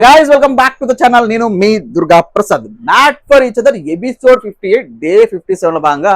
Guys, welcome back to the channel. నేను మీ Durga Prasad. Made for each other episode 58 day 57 లో భాగంగా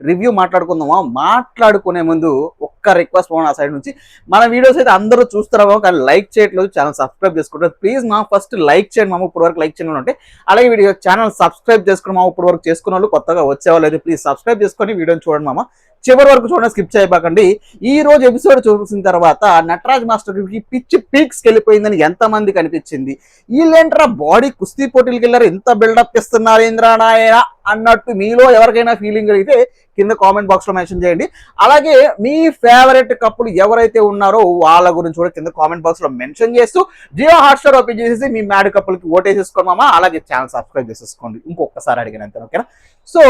రివ్యూ మాట్లాడుకుందామా. మాట్లాడుకునే ముందు ఒక్క రిక్వెస్ట్ నా సైడ్ నుంచి, మన వీడియోస్ అయితే అందరూ చూస్తారేమో కానీ లైక్ చేయట్లేదు, ఛానల్ సబ్స్క్రైబ్ చేసుకుంటారు. ప్లీజ్ మా ఫస్ట్ లైక్ చేయండి మామ, ఇప్పుడు వరకు లైక్ చేయడం ఉంటే. అలాగే వీడియో ఛానల్ సబ్స్క్రైబ్ చేసుకుని మామ, ఇప్పుడు వరకు చేసుకున్న వాళ్ళు, కొత్తగా వచ్చేవాళ్ళు అయితే ప్లీజ్ సబ్స్క్రైబ్ చేసుకొని వీడియోని చూడండి మామ. చివరి వరకు చూడండి, స్కిప్ చేయబాకండి. ఈ రోజు ఎపిసోడ్ చూసిన తర్వాత నటరాజ్ మాస్టర్ కి పిచ్చి పీక్స్కి వెళ్ళిపోయిందని ఎంతమందికి అనిపించింది. వీళ్ళేంట్రా బాడీ కుస్తీ పోటీలకు వెళ్ళారు, ఇంత బిల్డప్ ఇస్తున్నారు ఇంద్రానాయన అన్నట్టు మీలో ఎవరికైనా ఫీలింగ్ కలిగితే కింద కామెంట్ బాక్స్ లో మెన్షన్ చేయండి. అలాగే మీ ఫేవరెట్ కప్పులు ఎవరైతే ఉన్నారో వాళ్ళ గురించి కూడా కింద కామెంట్ బాక్స్ లో మెన్షన్ చేస్తూ జియో హాట్స్టార్ ఓపెన్ చేసేసి మీ మ్యాడ్ కప్పులకి ఓటేసేసుకోండి మామ. అలాగే ఛానల్ సబ్స్క్రైబ్ చేసేసుకోండి, ఇంకొకసారి అడిగినంత. ఓకేనా? సో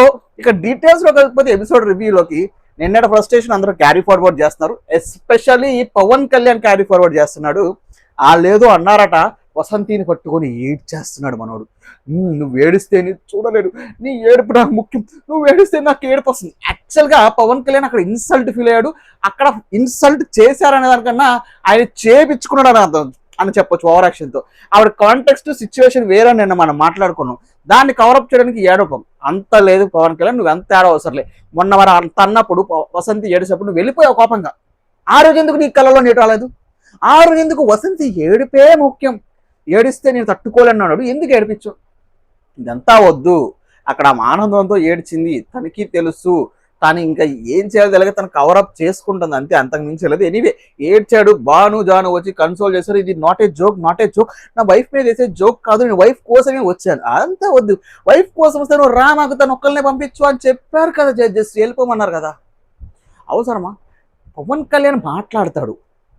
ఇక డీటెయిల్స్ లో కలిగిపోతే ఎపిసోడ్ రివ్యూలోకి నిన్నటి ఫ్రస్ట్రేషన్ అందరూ క్యారీ ఫార్వర్డ్ చేస్తున్నారు. Especially Pawan Kalyan carry forward చేస్తున్నాడు. లేదో అన్నారట, వసంతిని పట్టుకొని ఏడ్చేస్తున్నాడు మనోడు. నువ్వు ఏడిస్తే నీ చూడలేడు, నీ ఏడుపు నాకు ముఖ్యం, నువ్వు ఏడిస్తే నాకు ఏడుపు వస్తుంది. యాక్చువల్గా పవన్ కళ్యాణ్ అక్కడ ఇన్సల్ట్ ఫీల్ అయ్యాడు. అక్కడ ఇన్సల్ట్ చేశారనే దానికన్నా ఆయన చేపించుకున్నాడు అని చెప్పొచ్చు ఓవర్ యాక్షన్తో. ఆవిడ కాంటెక్స్ట్ సిచ్యువేషన్ వేరే నిన్న మనం మాట్లాడుకున్నాం. దాన్ని కవరప్ చేయడానికి ఏడవపం అంత లేదు పవన్ కళ్యాణ్, నువ్వు ఎంత ఏడవ అవసరం లేదు. మొన్న మరి అంత అన్నప్పుడు వసంతి ఏడిసేప్పుడు నువ్వు వెళ్ళిపోయావు కోపంగా. ఆ రోజు ఎందుకు నీ కళ్ళలో నీటు రాలేదు? ఆ రోజు ఎందుకు వసంతి ఏడిపే ముఖ్యం, ఏడిస్తే నేను తట్టుకోలేన్నాడు, ఎందుకు ఏడిపించు? ఇదంతా వద్దు. అక్కడ ఆనందంతో ఏడ్చింది, తనకి తెలుసు, తను ఇంకా ఏం చేయాలో తెలియక తను కవరప్ చేసుకుంటుంది అంతే, అంతకు మించి లేదు. ఎనీవే ఏడ్చాడు, బాను జాను వచ్చి కన్సోల్ చేశారు. ఇది నాట్ ఏ జోక్, నా వైఫ్ మీద వేసే జోక్ కాదు, నేను వైఫ్ కోసమే వచ్చాను. అంతా వద్దు, వైఫ్ కోసం వస్తే నువ్వు రా, నాకు తను ఒక్కరినే పంపించు అని చెప్పారు కదా జడ్జెస్, వెళ్ళిపోమన్నారు కదా. అవసరమా? పవన్ కళ్యాణ్ మాట్లాడతాడు,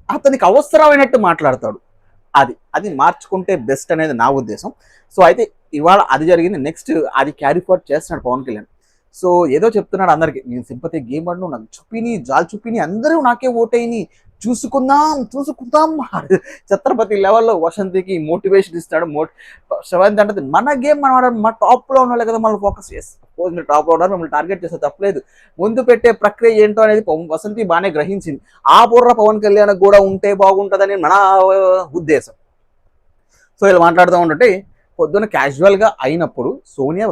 అతనికి అవసరమైనట్టు మాట్లాడతాడు. అది మార్చుకుంటే బెస్ట్ అనేది నా ఉద్దేశం. సో అయితే ఇవాళ అది జరిగింది. నెక్స్ట్ అది క్యారీ ఫార్వర్డ్ చేస్తున్నాడు పవన్ కళ్యాణ్. సో ఏదో చెప్తున్నాడు అందరికి, నేను సింపతి గేమ్ ఆడు, నాకు చూపిని జాల్ చూపిని, అందరూ నాకే ఓటైని, చూసుకుందాం ఛత్రపతి లెవెల్లో వసంతికి మోటివేషన్ ఇస్తాడు. శ్రవంతి అంటే మన గేమ్ మనం ఆడాలి, మా టాప్లో ఉండాలి కదా, మనం ఫోకస్ చేస్తాం. సపోజ్ మీరు టాప్లో ఉన్నారు, మిమ్మల్ని టార్గెట్ చేస్తే తప్పలేదు. ముందు పెట్టే ప్రక్రియ ఏంటో అనేది వసంతి బాగానే గ్రహించింది. ఆ బుర్ర పవన్ కళ్యాణ్ కూడా ఉంటే బాగుంటుందని మన ఉద్దేశం. సో ఇలా మాట్లాడుతూ ఉంటే పొద్దున్న క్యాజువల్గా అయినప్పుడు సోనియా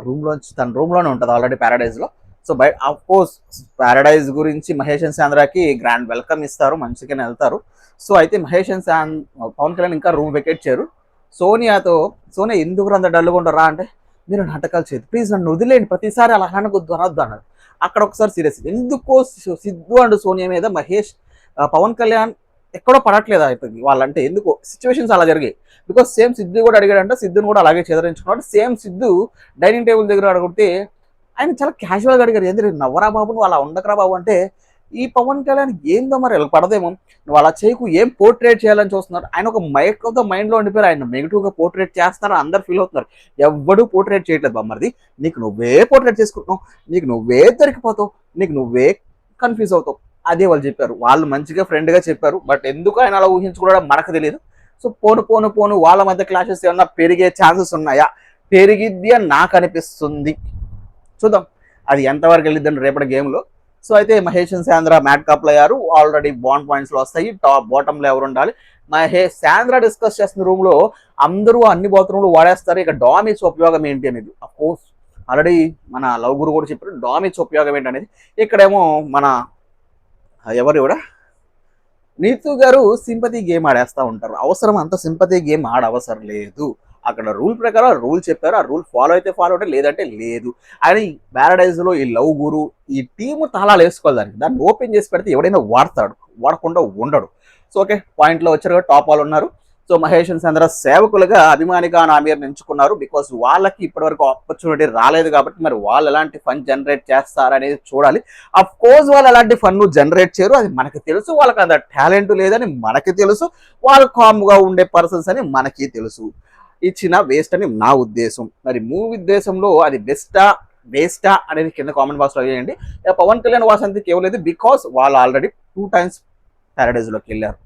తన రూమ్లోనే ఉంటుంది ఆల్రెడీ ప్యారడైజ్లో. సో ఆఫ్ కోర్స్ ప్యారడైజ్ గురించి మహేష్ అండ్ సాంద్రాకి గ్రాండ్ వెల్కమ్ ఇస్తారు, మంచిగానే వెళ్తారు. సో అయితే మహేష్ అండ్ పవన్ కళ్యాణ్ ఇంకా రూమ్ వెకేట్ చేయరు. సోనియా ఎందుకు అంత డల్గా ఉంటారా అంటే, మీరు నాటకాలు చేయదు ప్లీజ్, నన్ను వదిలేండి, ప్రతిసారి అలా అనకొద్దు అనొద్దు అన్నారు. అక్కడ ఒకసారి సీరియస్, ఎందుకో సిద్ధు అండ్ సోనియా మీద పవన్ కళ్యాణ్ ఎక్కడో పడట్లేదు అవుతుంది వాళ్ళంటే, ఎందుకో సిచ్యువేషన్స్ అలా జరిగాయి. బికాస్ సేమ్ సిద్ధు కూడా అడిగాడంటే, సిద్ధుని కూడా అలాగే చెదరించుకున్నాడు. సేమ్ సిద్ధు డైనింగ్ టేబుల్ దగ్గర అడిగితే ఆయన చాలా క్యాజువల్గా అడిగారు, ఎందుకు నవ్వరా బాబు, నువ్వు అలా ఉండకరా బాబు అంటే, ఈ పవన్ కళ్యాణ్ ఏందో మరి వాళ్ళకి పడదేమో, నువ్వు అలా చేయకు, ఏం పోర్ట్రేట్ చేయాలని చూస్తున్నారు. ఆయన ఒక మైండ్లో ఉండిపోయారు, ఆయన నెగిటివ్గా పోర్ట్రేట్ చేస్తున్నారు, అందరు ఫీల్ అవుతున్నారు. ఎవడూ పోర్ట్రేట్ చేయట్లేదు బామ్మరిది, నీకు నువ్వే పోర్ట్రేట్ చేసుకుంటున్నావు, నీకు నువ్వే దొరికిపోతావు, నీకు నువ్వే కన్ఫ్యూజ్ అవుతావు. అదే వాళ్ళు చెప్పారు, వాళ్ళు మంచిగా ఫ్రెండ్గా చెప్పారు. బట్ ఎందుకు ఆయన అలా ఊహించుకోవడం మనకు తెలియదు. సో పోను వాళ్ళ మధ్య క్లాషెస్ ఏమన్నా పెరిగే ఛాన్సెస్ ఉన్నాయా? పెరిగిద్ది అని నాకు అనిపిస్తుంది. చూద్దాం అది ఎంతవరకు వెళ్ళిద్దని రేపటి గేమ్లో. సో అయితే మహేష్ అండ్ సాంద్ర మ్యాట్ కప్లు అయ్యారు, ఆల్రెడీ బాండ్ పాయింట్స్లో వస్తాయి. బాటంలో ఎవరు ఉండాలి? సాంద్ర డిస్కస్ చేస్తున్న రూమ్లో అందరూ అన్ని బాత్రూమ్లు వాడేస్తారు, ఇక డామిట్స్ ఉపయోగం ఏంటి అనేది. అఫ్ కోర్స్ ఆల్రెడీ మన లవ్ గురు కూడా చెప్పారు డామిట్స్ ఉపయోగం ఏంటి అనేది. ఇక్కడేమో మన ఎవరు కూడా నీతు గారు సింపతి గేమ్ ఆడేస్తూ ఉంటారు. అవసరం అంత సింపతి గేమ్ ఆడవసరం లేదు. అక్కడ రూల్ ప్రకారం రూల్ చెప్పారు, ఆ రూల్ ఫాలో అయితే ఫాలో అంటే లేదంటే లేదు. ఆయన ఈ ప్యారడైజ్లో ఈ లవ్ గురు ఈ టీము తాళాలు వేసుకోవాలి, దాన్ని ఓపెన్ చేసి పెడితే ఎవడైనా వాడతాడు, వాడకుండా ఉండడు. సో ఓకే, పాయింట్లో వచ్చారు కదా, టాప్ వాళ్ళు ఉన్నారు. సో మహేష్ అండ్ చంద్ర సేవకులుగా అభిమానిగా ఆమెను ఎంచుకున్నారు. బికాస్ వాళ్ళకి ఇప్పటివరకు ఆపర్చునిటీ రాలేదు కాబట్టి మరి వాళ్ళు ఎలాంటి ఫన్ జనరేట్ చేస్తారనేది చూడాలి. అఫ్ కోర్స్ వాళ్ళు ఎలాంటి ఫన్ జనరేట్ చేయరు, అది మనకి తెలుసు. వాళ్ళకి అంత టాలెంట్ లేదని మనకి తెలుసు, వాళ్ళు కామ్గా ఉండే పర్సన్స్ అని మనకి తెలుసు. ఇచ్చిన వేస్ట్ అని నా ఉద్దేశం. మరి మూవీ ఉద్దేశంలో అది వేస్టా అనేది కింద కామెంట్ బాక్స్లో వేయండి. పవన్ కళ్యాణ్ వాసంతికి ఇవ్వలేదు బికాస్ వాళ్ళు ఆల్రెడీ 2 times ప్యారడైజ్లోకి వెళ్ళారు.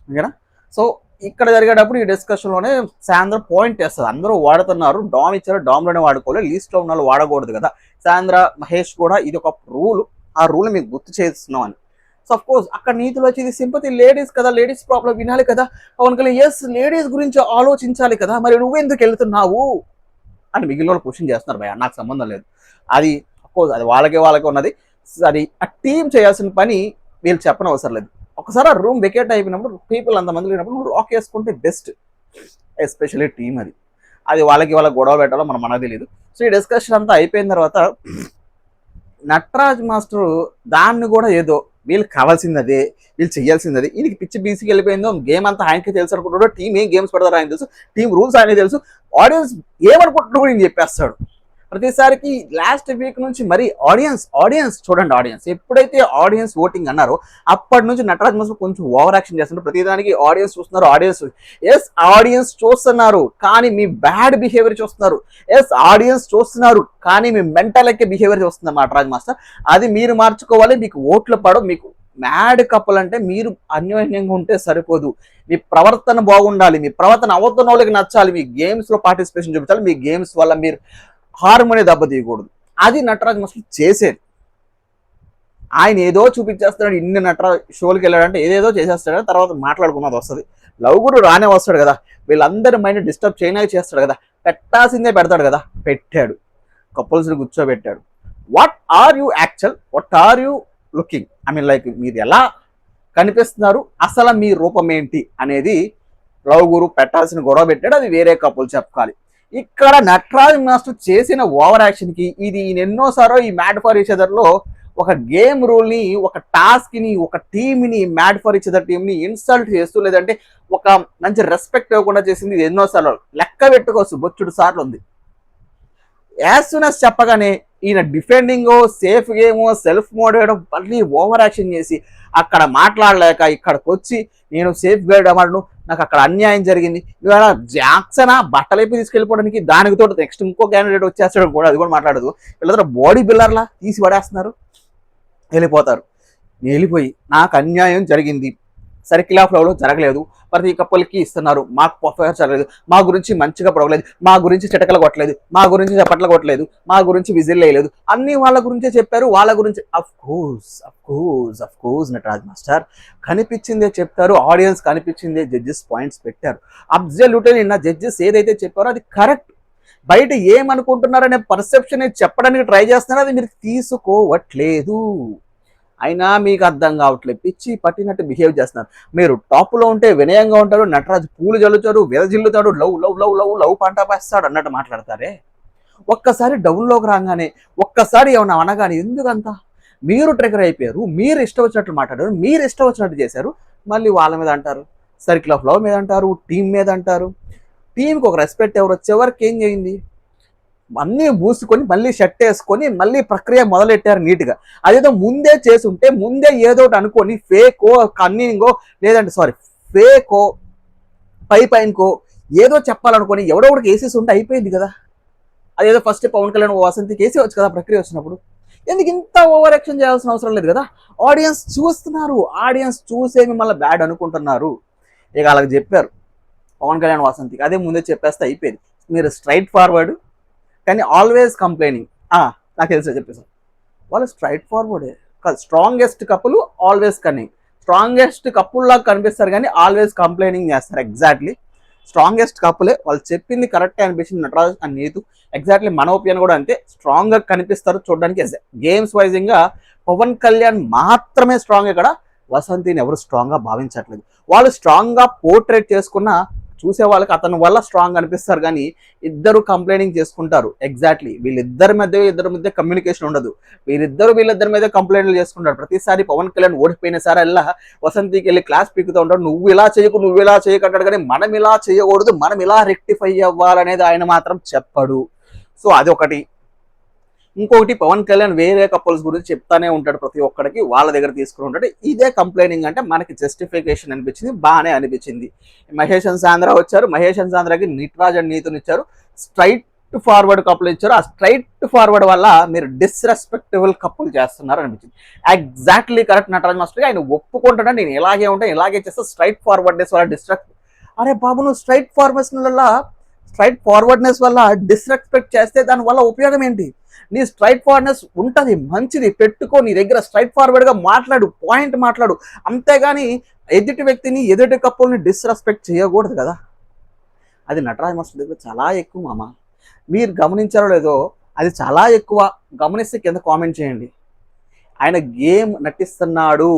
ఓకేనా? సో ఇక్కడ జరిగేటప్పుడు ఈ డిస్కషన్లోనే సాంద్ర పాయింట్ చేస్తుంది, అందరూ వాడుతున్నారు, డామ్ ఇచ్చారు, డామ్లోనే వాడుకోవాలి, లీస్ట్లో ఉన్న వాళ్ళు వాడకూడదు కదా. సాంద్ర మహేష్ కూడా ఇది ఒక రూల్, ఆ రూల్ మీకు గుర్తు చేస్తున్నాం అని. సో అఫ్ కోర్స్ అక్కడ నీతులు వచ్చేది సింపతి లేడీస్ కదా, లేడీస్ ప్రాబ్లం వినాలి కదా, పవన్ కళ్యాణ్ ఎస్ లేడీస్ గురించి ఆలోచించాలి కదా, మరి నువ్వెందుకు వెళ్తున్నావు అని మిగిలిన వాళ్ళు క్వశ్చన్ చేస్తున్నారు భయ. నాకు సంబంధం లేదు, అది అఫ్కోర్స్ అది వాళ్ళకే ఉన్నది. అది ఆ టీం చేయాల్సిన పని వీళ్ళు చెప్పని అవసరం లేదు. ఒకసారి ఆ రూమ్ వెకేట్ అయిపోయినప్పుడు పీపుల్ అంతమంది లేనప్పుడు నువ్వు లాక్ వేసుకుంటే బెస్ట్, ఎస్పెషల్లీ టీం. అది వాళ్ళకి గొడవ పెట్టాలో మనకు తెలియదు. సో ఈ డిస్కషన్ అంతా అయిపోయిన తర్వాత నటరాజ్ మాస్టర్ దాన్ని కూడా ఏదో వీళ్ళు కావాల్సింది అదే, వీళ్ళు చేయాల్సింది అదే, వీళ్ళకి పిచ్చి బీసీకి వెళ్ళిపోయిందో, గేమ్ అంతా ఆయనకి తెలుసు అనుకుంటాడు, టీం ఏం గేమ్స్ పెడతారో ఆయన తెలుసు, టీం రూల్స్ ఆయనకి తెలుసు, ఆడియన్స్ ఏమనుకుంటున్నా కూడా నేను చెప్పేస్తాడు ప్రతిసారికి. లాస్ట్ వీక్ నుంచి మరి ఆడియన్స్ చూడండి, ఆడియన్స్ ఎప్పుడైతే ఆడియన్స్ ఓటింగ్ అన్నారో అప్పటి నుంచి నటరాజ్ మాస్టర్ కొంచెం ఓవర్ యాక్షన్ చేస్తున్నారు. ప్రతిదానికి ఆడియన్స్ చూస్తున్నారు, ఆడియన్స్ చూస్తున్నారు కానీ మీ బ్యాడ్ బిహేవియర్ చూస్తున్నారు. ఆడియన్స్ చూస్తున్నారు కానీ మీ మెంటల్ ఎక్కే బిహేవియర్ చూస్తున్నారు నటరాజ్ మాస్టర్. అది మీరు మార్చుకోవాలి. మీకు ఓట్లు పడవు. మీకు మ్యాడ్ కపుల్ అంటే మీరు అన్యోన్యంగా ఉంటే సరిపోదు, మీ ప్రవర్తన బాగుండాలి, మీ ప్రవర్తన అవతల వాళ్ళకి నచ్చాలి, మీ గేమ్స్ లో పార్టిసిపేషన్ చూపించాలి, మీ గేమ్స్ వల్ల మీరు హార్మోని దెబ్బతీయకూడదు. అది నటరాజ్ మాస్టర్ చేసేది. ఆయన ఏదో చూపించేస్తాడు, ఇన్ని నటరాజ్ షోలకి వెళ్ళాడంటే ఏదేదో చేసేస్తాడు, తర్వాత మాట్లాడుకున్నది వస్తుంది. లవ్ గురు రానే వస్తాడు కదా, వీళ్ళందరి మైండ్ డిస్టర్బ్ చేయనే చేస్తాడు కదా, పెట్టాల్సిందే పెడతాడు కదా, పెట్టాడు. కపుల్స్ని కూర్చోబెట్టాడు. What are you looking, I mean like మీరు ఎలా కనిపిస్తున్నారు, అసలు మీ రూపం ఏంటి అనేది లవ్ గురు పెట్టాల్సిన గొడవ పెట్టాడు. అది వేరే కపుల్ చెప్పాలి. ఇక్కడ నటరాజ్ మాస్టర్ చేసిన ఓవర్ యాక్షన్ కి ఇది ఎన్నోసారో ఈ మ్యాడ్ ఫర్ ఈచ్ అదర్ లో ఒక గేమ్ రూల్ ని, ఒక టాస్క్ ని, ఒక టీమ్ ని, mad for each other team ని ఇన్సల్ట్ చేస్తూ లేదంటే ఒక మంచి రెస్పెక్ట్ ఇవ్వకుండా చేసింది ఇది ఎన్నోసార్లు. లెక్క పెట్టుకోవచ్చు, బొచ్చుడు సార్లు ఉంది. యాజ్ సూన్ as చెప్పగానే ఈయన defending, safe game, self mode వేయడం, మళ్ళీ ఓవర్ యాక్షన్ చేసి అక్కడ మాట్లాడలేక ఇక్కడికి వచ్చి నేను సేఫ్ గైడ్ అవ్వను, నాకు అక్కడ అన్యాయం జరిగింది, ఇవాళ జాక్సన్ బట్టలైపు తీసుకెళ్ళిపోవడానికి దానికి తోటి నెక్స్ట్ ఇంకో క్యాండిడేట్ వచ్చేస్తాడు కూడా, అది కూడా మాట్లాడదు. వీళ్ళందరూ బాడీ బిల్డర్లా తీసి పడేస్తున్నారు, వెళ్ళిపోతారు. వెళ్ళిపోయి నాకు అన్యాయం జరిగింది, సర్కిల్ ఆఫ్ లవ్లో జరగలేదు, ప్రతి కప్పులకి ఇస్తున్నారు, మాకు పర్ఫెక్ట్ జరగలేదు, మా గురించి మంచిగా ప్రొగలేదు, మా గురించి చిటకలు కొట్టలేదు, మా గురించి చప్పట్లు కొట్టలేదు, మా గురించి విజిల్ వేయలేదు, అన్ని వాళ్ళ గురించే చెప్పారు. వాళ్ళ గురించి అఫ్ కోర్స్ నటరాజ్ మాస్టర్ కనిపించిందే చెప్తారు, ఆడియన్స్ కనిపించిందే జడ్జెస్ పాయింట్స్ పెట్టారు. అబ్జల్యూట్లీ నిన్న జడ్జెస్ ఏదైతే చెప్పారో అది కరెక్ట్. బయట ఏమనుకుంటున్నారనే పర్సెప్షన్ చెప్పడానికి ట్రై చేస్తున్నారు, అది మీరు తీసుకోవట్లేదు. అయినా మీకు అర్థం కావట్లేదు, పిచ్చి పట్టినట్టు బిహేవ్ చేస్తున్నారు. మీరు టాప్లో ఉంటే వినయంగా ఉంటారు, నటరాజు పూలు జల్లుతాడు, వెదజిల్లుతాడు, love love love love love పంట వేస్తాడు అన్నట్టు మాట్లాడతారే. ఒక్కసారి డౌన్లోకి రాగానే, ఒక్కసారి ఏమన్నా అనగానే ఎందుకంతా మీరు ట్రిగర్ అయిపోయారు, మీరు ఇష్టం వచ్చినట్లు మాట్లాడారు, మీరు ఇష్టం వచ్చినట్టు చేశారు, మళ్ళీ వాళ్ళ మీద అంటారు, సర్కిల్ ఆఫ్ లవ్ మీద అంటారు, టీం మీద అంటారు. టీంకి ఒక రెస్పెక్ట్ ఎవరు వచ్చేవరకు ఏం చేయింది, అన్నీ మూసుకొని మళ్ళీ షర్ట్ వేసుకొని మళ్ళీ ప్రక్రియ మొదలెట్టారు నీట్గా. అదేదో ముందే చేసుంటే, ముందే ఏదో అనుకొని ఫేకో కన్నింగో లేదంటే ఫేకో పైకో ఏదో చెప్పాలనుకొని ఎవడో ఒకటి కేసెస్ ఉంటే అయిపోయింది కదా. అదేదో ఫస్ట్ పవన్ కళ్యాణ్ వసంతి కేసేవచ్చు కదా ప్రక్రియ వచ్చినప్పుడు. ఎందుకు ఇంత ఓవర్ యాక్షన్ చేయాల్సిన అవసరం లేదు కదా. ఆడియన్స్ చూస్తున్నారు, ఆడియన్స్ చూసే మిమ్మల్ని బ్యాడ్ అనుకుంటున్నారు. ఇక వాళ్ళకి చెప్పారు పవన్ కళ్యాణ్ వసంతికి, అదే ముందే చెప్పేస్తే అయిపోయింది. మీరు స్ట్రైట్ ఫార్వర్డ్ కానీ ఆల్వేస్ కంప్లైనింగ్. నాకు తెలుసా చెప్పేసారు, వాళ్ళు స్ట్రైట్ ఫార్వర్డే కాదు, strongest couple always cunning. Strongest couple లాగా కనిపిస్తారు కానీ ఆల్వేస్ కంప్లైనింగ్ చేస్తారు. ఎగ్జాక్ట్లీ స్ట్రాంగెస్ట్ కపులే, వాళ్ళు చెప్పింది కరెక్టే అనిపించింది నటరాజ్ అని నీతు. ఎగ్జాక్ట్లీ మన ఒపీనియన్ కూడా అంతే, స్ట్రాంగ్గా కనిపిస్తారు చూడడానికి. గేమ్స్ వైజింగ్గా పవన్ కళ్యాణ్ మాత్రమే స్ట్రాంగ్, ఇక్కడ వసంతిని ఎవరు స్ట్రాంగ్గా భావించట్లేదు. వాళ్ళు స్ట్రాంగ్గా పోర్ట్రేట్ చేసుకున్న చూసే వాళ్ళకి అతని వల్ల స్ట్రాంగ్ అనిపిస్తారు కానీ ఇద్దరు కంప్లైనింగ్ చేసుకుంటారు. ఎగ్జాక్ట్లీ ఇద్దరి మధ్య కమ్యూనికేషన్ ఉండదు. వీళ్ళిద్దరి మీద కంప్లైంట్లు చేసుకుంటారు. ప్రతిసారి పవన్ కళ్యాణ్ ఓడిపోయిన సారల్లా వసంతికి వెళ్ళి క్లాస్ పీకుతూ ఉంటాడు, నువ్వు ఇలా చేయకంటాడు కానీ మనం ఇలా చేయకూడదు, మనం ఇలా రెక్టిఫై అవ్వాలనేది ఆయన మాత్రం చెప్పడు. సో అదొకటి. ఇంకొకటి పవన్ కళ్యాణ్ వేరే కపుల్స్ గురించి చెప్తానే ఉంటాడు, ప్రతి ఒక్కడికి వాళ్ళ దగ్గర తీసుకుని ఉంటాడు. ఇదే కంప్లైనింగ్ అంటే మనకి జస్టిఫికేషన్ అనిపించింది, బాగానే అనిపించింది. మహేష్ అండ్ సాంద్ర వచ్చారు, మహేష్ అండ్ సాంద్రకి నటరాజ్ అండ్ నీతుని ఇచ్చారు, స్ట్రైట్ ఫార్వర్డ్ కపుల్ ఇచ్చారు. ఆ స్ట్రైట్ ఫార్వర్డ్ వల్ల మీరు డిస్రెస్పెక్టబుల్ కపుల్ చేస్తున్నారు అనిపించింది. Exactly correct Nataraj master. ఆయన ఒప్పుకుంటాడని నేను ఇలాగే ఉంటాను, ఇలాగే చేస్తా, స్ట్రైట్ ఫార్వర్డ్నెస్ వల్ల డిస్ట్రాక్ట్. అరే బాబు, నువ్వు స్ట్రైట్ ఫార్వర్డ్నెస్ స్ట్రైట్ ఫార్వర్డ్నెస్ వల్ల డిస్రెస్పెక్ట్ చేస్తే దానివల్ల ఉపయోగం ఏంటి? నీ స్ట్రైట్ ఫార్వర్డ్నెస్ ఉంటుంది, మంచిది, పెట్టుకో, నీ దగ్గర స్ట్రైట్ ఫార్వర్డ్గా మాట్లాడు, పాయింట్ మాట్లాడు, అంతేగాని ఎదుటి వ్యక్తిని ఎదుటి కప్పుల్ని డిస్రెస్పెక్ట్ చేయకూడదు కదా. అది నటరాజ్ మాస్టర్ దగ్గర చాలా ఎక్కువ మామ. మీరు గమనించారో లేదో, అది చాలా ఎక్కువ. గమనిస్తే కింద కామెంట్ చేయండి. ఆయన గేమ్ నటిస్తున్నాడు,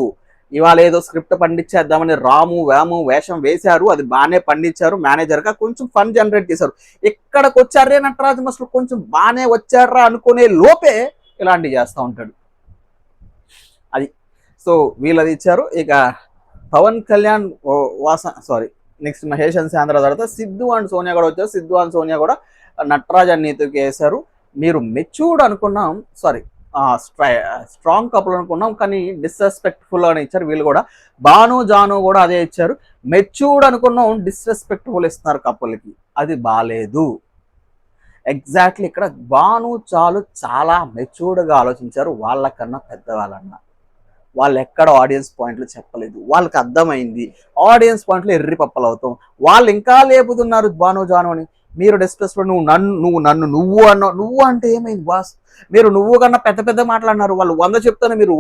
ఇవాళ ఏదో స్క్రిప్ట్ పండించేద్దామని రాము వేము వేషం వేశారు, అది బాగానే పండించారు, మేనేజర్గా కొంచెం ఫన్ జనరేట్ చేశారు. ఎక్కడికి వచ్చారే నటరాజ్ మాస్టర్ కొంచెం బాగానే వచ్చారా అనుకునే లోపే ఇలాంటివి చేస్తూ ఉంటాడు. అది సో వీళ్ళది ఇచ్చారు. ఇక పవన్ కళ్యాణ్ నెక్స్ట్ మహేష్ అండ్ శాంద్ర తర్వాత సిద్ధు అండ్ సోనియా కూడా వచ్చారు. సిద్ధు అండ్ సోనియా కూడా నటరాజ్ అని నీతికి వేశారు. మీరు మెచ్యూర్డ్ అనుకున్నాం, స్ట్రాంగ్ కపుల్ అనుకున్నాం, కానీ డిస్రెస్పెక్ట్ఫుల్ అని ఇచ్చారు. వీళ్ళు కూడా బాను జాను కూడా అదే ఇచ్చారు. మెచ్యూర్డ్ అనుకున్నాం, డిస్రెస్పెక్ట్ఫుల్ ఇస్తున్నారు కపుల్కి, అది బాలేదు. ఎగ్జాక్ట్లీ ఇక్కడ బాను చాలు చాలా మెచ్యూర్డ్గా ఆలోచించారు. వాళ్ళకన్నా పెద్దవాళ్ళన్నా వాళ్ళు ఎక్కడ ఆడియన్స్ పాయింట్లు చెప్పలేదు, వాళ్ళకి అర్థమైంది. ఆడియన్స్ పాయింట్లు ఎర్రి పప్పలు అవుతాం, వాళ్ళు ఇంకా లేపుతున్నారు బాను జాను అని. మీరు డిస్కస్ నువ్వు అన్నావు, నువ్వు అంటే ఏమైంది బాస్? మీరు నువ్వు కన్నా పెద్ద పెద్ద మాట్లాడినారు, వాళ్ళు 100 చెప్తాను, మీరు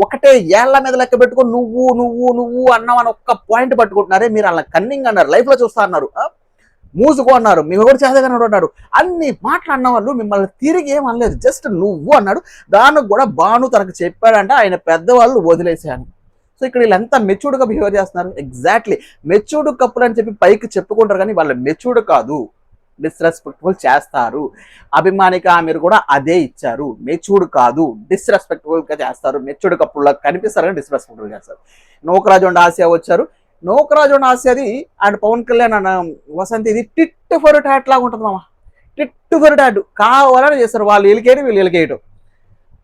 ఒకటే ఏళ్ల మీద లెక్క పెట్టుకొని నువ్వు అన్నావు అని ఒక్క పాయింట్ పట్టుకుంటున్నారే. మీరు అలా కన్నింగ్ అన్నారు, లైఫ్లో చూస్తా అన్నారు, మూసుకో అన్నారు, మేము కూడా చేతగానే అన్నాడు. అన్ని మాట్లాడిన వాళ్ళు మిమ్మల్ని తిరిగి ఏమనలేదు, జస్ట్ నువ్వు అన్నాడు. దానికి కూడా బాను తనకు చెప్పాడంటే ఆయన పెద్దవాళ్ళు వదిలేసాను. సో ఇక్కడ వీళ్ళు ఎంత మెచ్యూర్డ్గా బిహేవ్ చేస్తున్నారు. ఎగ్జాక్ట్లీ మెచ్యూర్డ్ కప్పులు అని చెప్పి పైకి చెప్పుకుంటారు, కానీ వాళ్ళు మెచ్యూర్డ్ కాదు, డిస్రెస్పెక్ట్ఫుల్ చేస్తారు. అభిమానిక మీరు కూడా అదే ఇచ్చారు, మెచ్యూర్డ్ కాదు, డిస్రెస్పెక్ట్ఫుల్గా చేస్తారు. మెచ్యూర్డ్ కప్పుల్లో కనిపిస్తారు కానీ డిస్రెస్పెక్ట్ఫుల్ చేస్తారు. నోకరాజు అండ్ ఆసియా వచ్చారు. నోకరాజు అండ్ ఆసియాది అండ్ పవన్ కళ్యాణ్ అన్న వసంతి ఇది టిట్ ఫర్ టాట్ లాగా ఉంటుంది మామ. టిట్ ఫర్ టాట్ కావాలని చేస్తారు, వాళ్ళు వీళ్ళకేయడం వీళ్ళు వీళ్ళకేయడం.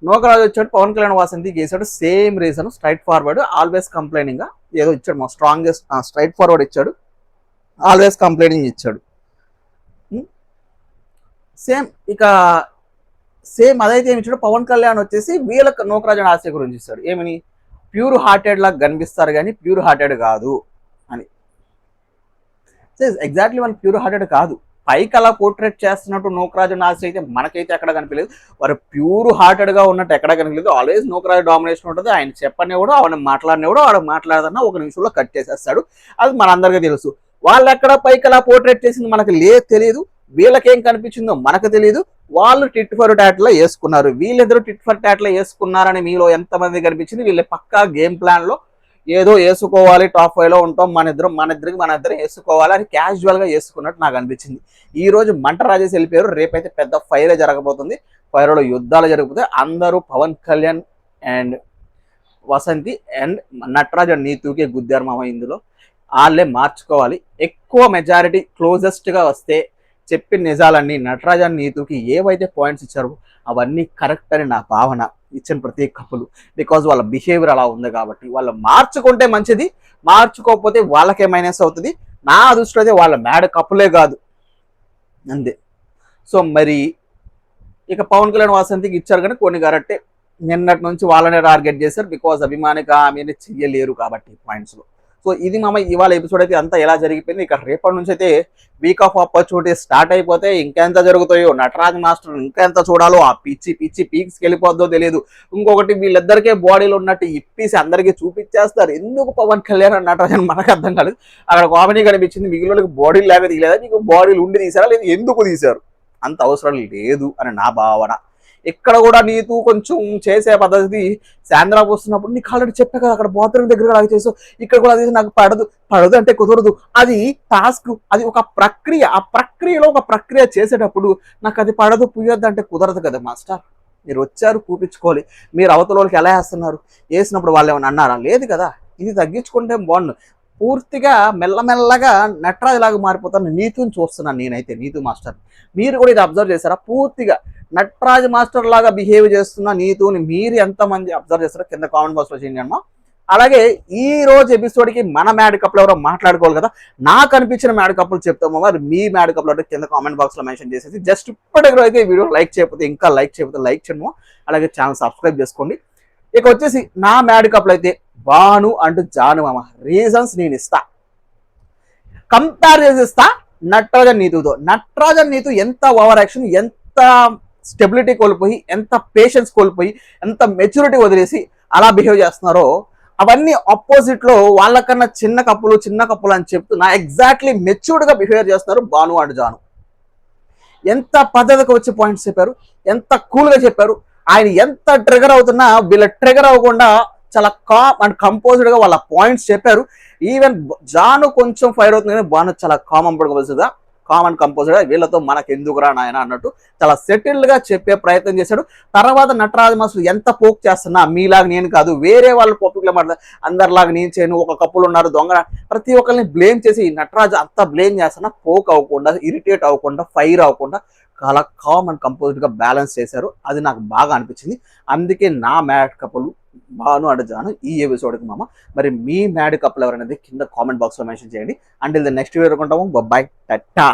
నోకరాజు వచ్చాడు, పవన్ కళ్యాణ్ వసంతికి చేశాడు. Same reason, straightforward, always కంప్లైనింగ్గా ఏదో ఇచ్చాడు. మా స్ట్రాంగెస్ట్ స్ట్రైట్ ఫార్వర్డ్ ఇచ్చాడు, ఆల్వేస్ కంప్లైనింగ్ ఇచ్చాడు. సేమ్ అదైతే ఏమి ఇచ్చాడు. పవన్ కళ్యాణ్ వచ్చేసి వీళ్ళకి నోకరాజు అండ్ ఆసియా గురించి ఇస్తాడు. ఏమని? ప్యూర్ హార్టెడ్ లాగా కనిపిస్తారు కానీ ప్యూర్ హార్టెడ్ కాదు అని. ఎగ్జాక్ట్లీ వాళ్ళు ప్యూర్ హార్టెడ్ కాదు, పైకి అలా పోర్ట్రేట్ చేస్తున్నట్టు నోకరాజు ఆసియా అయితే మనకైతే ఎక్కడ కనిపించలేదు. వారు ప్యూర్ హార్టెడ్గా ఉన్నట్టు ఎక్కడ కనిపించలేదు. ఆల్వేస్ నోకరాజు డామినేషన్ ఉంటుంది. ఆయన చెప్పని కూడా ఆవిడ మాట్లాడినా కూడా ఆవిడ మాట్లాడదన్నా 1 నిమిషంలో కట్ చేసేస్తాడు, అది మనందరికీ తెలుసు. వాళ్ళు ఎక్కడ పైకి అలా పోర్ట్రేట్ చేసింది మనకు తెలియదు, వీళ్ళకేం కనిపించిందో మనకు తెలియదు. వాళ్ళు టిట్ ఫర్ టాట్లో వేసుకున్నారు, వీళ్ళిద్దరూ టిట్ ఫర్ టాట్లో వేసుకున్నారని మీలో ఎంతమంది కనిపించింది? వీళ్ళ పక్కా గేమ్ ప్లాన్లో ఏదో వేసుకోవాలి, టాప్ 5లో ఉంటాం, మన ఇద్దరం వేసుకోవాలి అని క్యాజువల్గా వేసుకున్నట్టు నాకు అనిపించింది. ఈ రోజు మంట రాజేసి వెళ్ళిపోయారు, రేపైతే పెద్ద ఫైరే జరగబోతుంది. ఫైర్లో యుద్ధాలు జరుగుతాయి. అందరూ Pawan Kalyan and Vasanthi and Nataraj and నీతుకే గుద్దారు మామ. ఇందులో వాళ్ళే మార్చుకోవాలి. ఎక్కువ మెజారిటీ క్లోజెస్ట్గా వస్తే చెప్పిన నిజాలన్నీ నటరాజ్ అండ్ నీతుకి ఏవైతే పాయింట్స్ ఇచ్చారో అవన్నీ కరెక్ట్ అని నా భావన. ఇచ్చిన ప్రతి కప్పులు బికాజ్ వాళ్ళ బిహేవియర్ అలా ఉంది కాబట్టి వాళ్ళు మార్చుకుంటే మంచిది, మార్చుకోకపోతే వాళ్ళకే మైనస్ అవుతుంది. నా దృష్టిలో అయితే వాళ్ళ మ్యాడ్ కప్పులే కాదు అంతే. సో మరి ఇక పవన్ కళ్యాణ్ వసంతికి ఇచ్చారు కానీ కొన్ని కరెక్టే. నిన్నటి నుంచి వాళ్ళనే టార్గెట్ చేశారు, బికాజ్ అభిమానిగా ఆమె చెయ్యలేరు కాబట్టి పాయింట్స్లో. సో ఇది మామ ఇవాళ ఎపిసోడ్ అయితే అంతా ఎలా జరిగిపోయింది. ఇక రేపటి నుంచి అయితే వీక్ ఆఫ్ ఆపర్చునిటీ స్టార్ట్ అయిపోతే ఇంకెంత జరుగుతాయో, నటరాజ్ మాస్టర్ ఇంకెంత చూడాలో, ఆ పిచ్చి పీక్స్కి వెళ్ళిపోద్దో తెలియదు. ఇంకొకటి వీళ్ళిద్దరికే బాడీలో ఉన్నట్టు ఇప్పేసి అందరికీ చూపించేస్తారు. ఎందుకు పవన్ కళ్యాణ్ నటరాజ్ అని మనకు అర్థం కాలేదు. అక్కడ కామెడీ కనిపించింది, మిగిలిన బాడీలు లేక తీయలేదా, మీకు బాడీలు ఉండి తీసారా లేదు, ఎందుకు తీశారు, అంత అవసరం లేదు అని నా భావన. ఇక్కడ కూడా నీతు కొంచెం చేసే పద్ధతి శాంద్రాకు వస్తున్నప్పుడు నీకు ఆల్రెడీ చెప్పా కదా, అక్కడ బాత్రూమ్ దగ్గర అలాగే చేసావు, ఇక్కడ కూడా అది నాకు పడదు అంటే కుదరదు, అది టాస్క్, అది ఒక ప్రక్రియ. ఆ ప్రక్రియలో ఒక ప్రక్రియ చేసేటప్పుడు నాకు అది పడదు పుయ్యొద్దు అంటే కుదరదు కదా మాస్టర్. మీరు వచ్చారు చూపించుకోవాలి. మీరు అవతల వాళ్ళకి ఎలా వేస్తున్నారు, వేసినప్పుడు వాళ్ళు ఏమైనా అన్నారా? లేదు కదా. ఇది తగ్గించుకుంటే బాగుండు. పూర్తిగా మెల్లమెల్లగా నటరాజ్ లాగా మారిపోతాను. నీతుని చూస్తున్నాను నేనైతే, నీతు మాస్టర్. మీరు కూడా ఇది అబ్జర్వ్ చేశారా? పూర్తిగా నటరాజ్ మాస్టర్ లాగా బిహేవ్ చేస్తున్న నీతుని మీరు ఎంతమంది అబ్జర్వ్ చేస్తారో కింద కామెంట్ బాక్స్లో చేయండి అమ్మా. అలాగే ఈ రోజు ఎపిసోడ్కి మన మ్యాడ్ కప్పులు ఎవరో మాట్లాడుకోవాలి కదా, నాకు అనిపించిన మ్యాడ్ కప్పులు చెప్తాము. మరి మీ మ్యాడ్ కప్పులు అంటే కింద కామెంట్ బాక్స్లో మెన్షన్ చేసేసి జస్ట్ ఇప్పటికి అయితే ఈ వీడియో లైక్ చేయకపోతే ఇంకా లైక్ చేయము. అలాగే ఛానల్ సబ్స్క్రైబ్ చేసుకోండి. ఇక వచ్చేసి నా మ్యాడ్ కప్పులు అయితే బాను అంటూ జాను మామ. రీజన్స్ నేను ఇస్తా, కంపేర్ చేసి ఇస్తా. నటరాజన్ నీతు ఎంత ఓవర్ యాక్షన్, ఎంత స్టెబిలిటీ కోల్పోయి, ఎంత పేషెన్స్ కోల్పోయి, ఎంత మెచ్యూరిటీ వదిలేసి అలా బిహేవ్ చేస్తున్నారో అవన్నీ ఆపోజిట్ లో వాళ్ళకన్నా చిన్న కప్పులు అని చెప్తున్నా ఎగ్జాక్ట్లీ మెచ్యూర్డ్ గా బిహేవ్ చేస్తున్నారు భాను అండ్ జాను. ఎంత పద్ధతిగా వచ్చే పాయింట్స్ చెప్పారు, ఎంత కూల్ గా చెప్పారు. ఆయన ఎంత ట్రిగర్ అవుతున్నా వీళ్ళ ట్రిగర్ అవ్వకుండా చాలా కామ్ అండ్ కంపోజ్డ్ గా వాళ్ళ పాయింట్స్ చెప్పారు. ఈవెన్ జాను కొంచెం ఫైర్ అవుతుంది కానీ భాను చాలా కామ్ అండ్ కంపోజ్డ్ గా వీళ్ళతో మనకు ఎందుకురా నాయన అన్నట్టు చాలా సెటిల్డ్ గా చెప్పే ప్రయత్నం చేశాడు. తర్వాత నటరాజ మాస్టర్ ఎంత పోక్ చేస్తున్నా మీలాగా నేను కాదు, వేరే వాళ్ళు పబ్లిక్ లో మాట్లాడు, అందరిలాగా నేను చేయను, ఒక కప్పులు ఉన్నారు దొంగ, ప్రతి ఒక్కరిని బ్లేమ్ చేసి నటరాజు అంత బ్లేమ్ చేస్తున్నా పోక్ అవ్వకుండా, ఇరిటేట్ అవ్వకుండా, ఫైర్ అవ్వకుండా చాలా కామ్ అండ్ కంపోజ్డ్ గా బ్యాలెన్స్ చేశారు. అది నాకు బాగా అనిపించింది. అందుకే నా మ్యాడ్ కప్పులు భాను అండ్ జాను ఈ ఎపిసోడ్కి మామ. మరి మీ మ్యాడ్ కప్పులు ఎవరనేది కింద కామెంట్ బాక్స్ లో మెన్షన్ చేయండి. అంటిల్ ద నెక్స్ట్ వీడియో కొంటాము. బాయ్, టాటా.